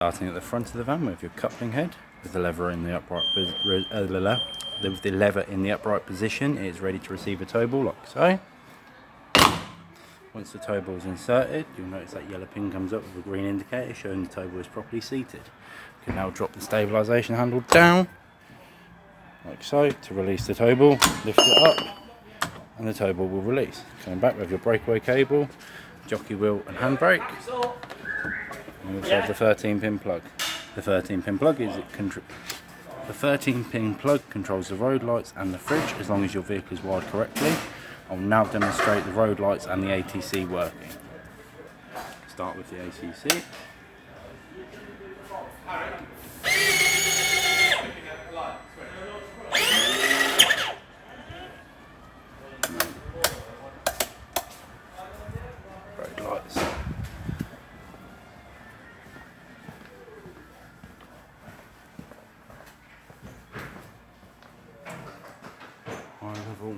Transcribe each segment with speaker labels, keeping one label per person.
Speaker 1: Starting at the front of the van with your coupling head, with the lever in the upright with the lever in the upright position, it is ready to receive a tow ball like so. Once the tow ball is inserted, you'll notice that yellow pin comes up with a green indicator showing the tow ball is properly seated. You can now drop the stabilisation handle down, like so, to release the tow ball. Lift it up, and the tow ball will release. Coming back with your breakaway cable, jockey wheel and handbrake. And we also have the 13-pin plug. The 13-pin plug controls the road lights and the fridge as long as your vehicle is wired correctly. I'll now demonstrate the road lights and the ATC working. Start with the ATC. Road lights. High level.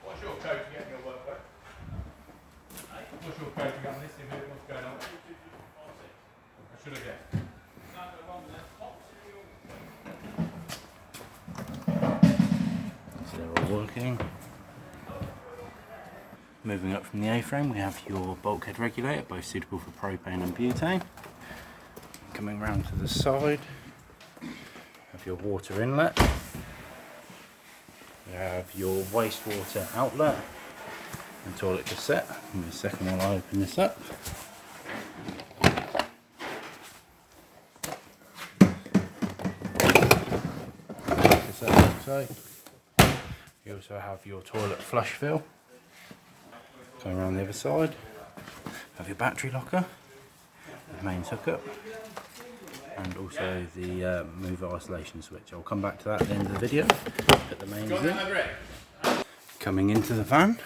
Speaker 2: What's your code to get your work back? What's your code to get on this thing? What's going on? I should have guessed.
Speaker 1: So they're all working. Moving up from the A-frame, we have your bulkhead regulator, both suitable for propane and butane. Coming round to the side, have your water inlet. You have your wastewater outlet and toilet cassette. Give me a second while I open this up. So, you also have your toilet flush fill. Going around the other side, have your battery locker, the mains hookup, and also the mover isolation switch. I'll come back to that at the end of the video. Put the mains in. Coming into the van,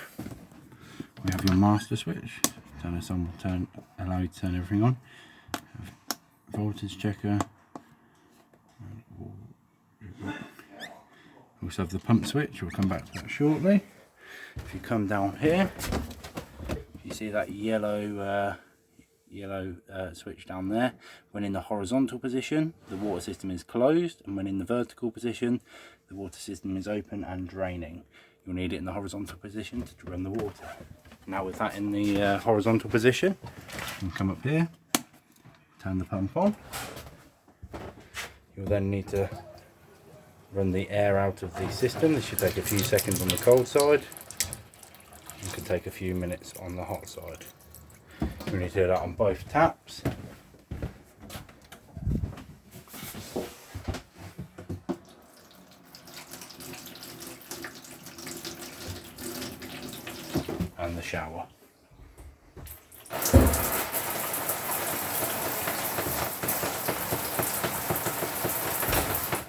Speaker 1: we have your master switch. Turn this on, allow you to turn everything on. Voltage checker. We also have the pump switch. We'll come back to that shortly. If you come down here, you see that yellow switch down there. When in the horizontal position, the water system is closed, and when in the vertical position, the water system is open and draining. You'll need it in the horizontal position to run the water. Now with that in the horizontal position, you can come up here, turn the pump on. You'll then need to run the air out of the system. This should take a few seconds on the cold side. It could take a few minutes on the hot side. We need to do that on both taps. And the shower.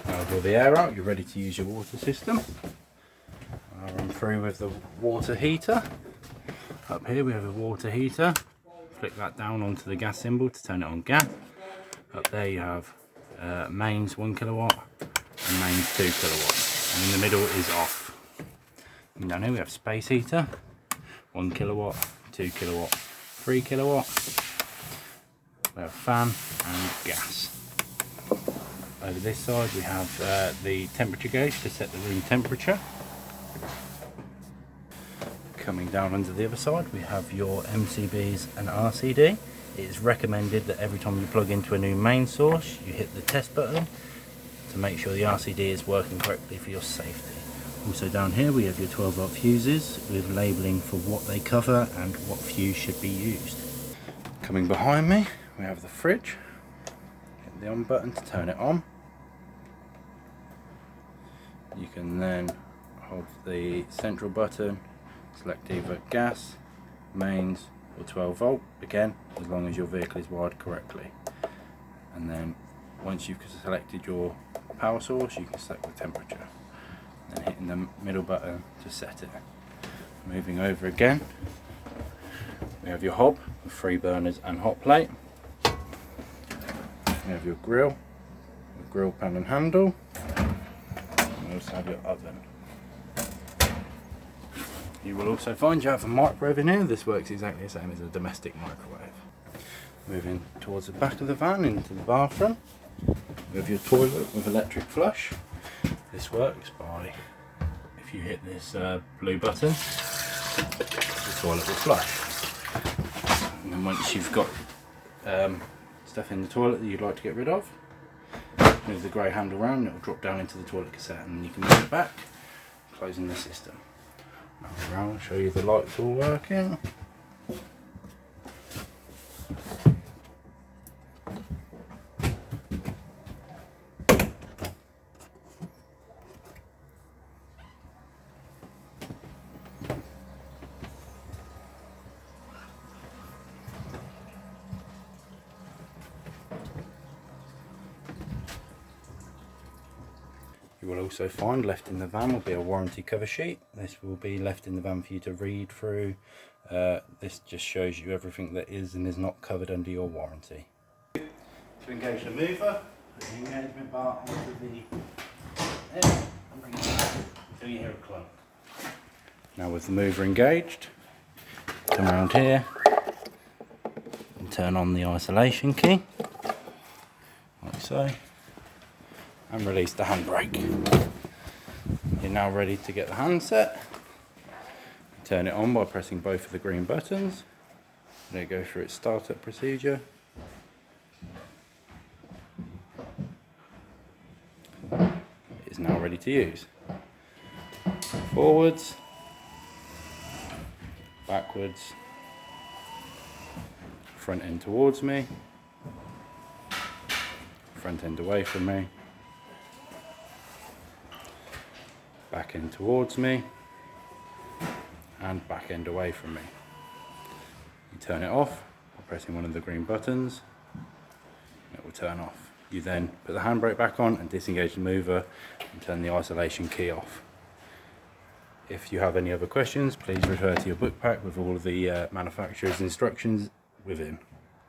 Speaker 1: Now with all the air out, you're ready to use your water system. I'll run through with the water heater. Up here we have a water heater. Flick that down onto the gas symbol to turn it on gas. Up there you have mains 1 kilowatt and mains 2 kilowatt. And in the middle is off. And down here we have space heater. 1 kilowatt, 2 kilowatt, 3 kilowatt. We have fan and gas. Over this side we have the temperature gauge to set the room temperature. Coming down under the other side we have your MCBs and RCD. It is recommended that every time you plug into a new main source you hit the test button to make sure the RCD is working correctly for your safety. Also down here we have your 12-volt fuses with labelling for what they cover and what fuse should be used. Coming behind me we have the fridge. Hit the on button to turn it on. You can then hold the central button, select either gas, mains or 12 volt, again as long as your vehicle is wired correctly. And then once you've selected your power source you can select the temperature. Then hitting the middle button to set it. Moving over again, we have your hob with 3 burners and hot plate. We have your grill with grill pan and handle. And we also have your oven. You will also find you have a microwave in here. This works exactly the same as a domestic microwave. Moving towards the back of the van into the bathroom with your toilet with electric flush. This works by, if you hit this blue button, the toilet will flush. And then once you've got stuff in the toilet that you'd like to get rid of, move the grey handle around and it will drop down into the toilet cassette, and you can move it back, closing the system. Now around, show you the lights all working. You will also find left in the van will be a warranty cover sheet. This will be left in the van for you to read through. This just shows you everything that is and is not covered under your warranty. To engage the mover, put the engagement bar onto the end and bring it back until you hear a clunk. Now with the mover engaged, come around here and turn on the isolation key, like so, and release the handbrake. You're now ready to get the handset. Turn it on by pressing both of the green buttons. Let it go through its startup procedure. It is now ready to use. Forwards, backwards, front end towards me, front end away from me, back end towards me, and back end away from me. You turn it off by pressing one of the green buttons, it will turn off. You then put the handbrake back on and disengage the mover and turn the isolation key off. If you have any other questions, please refer to your book pack with all of the manufacturer's instructions within.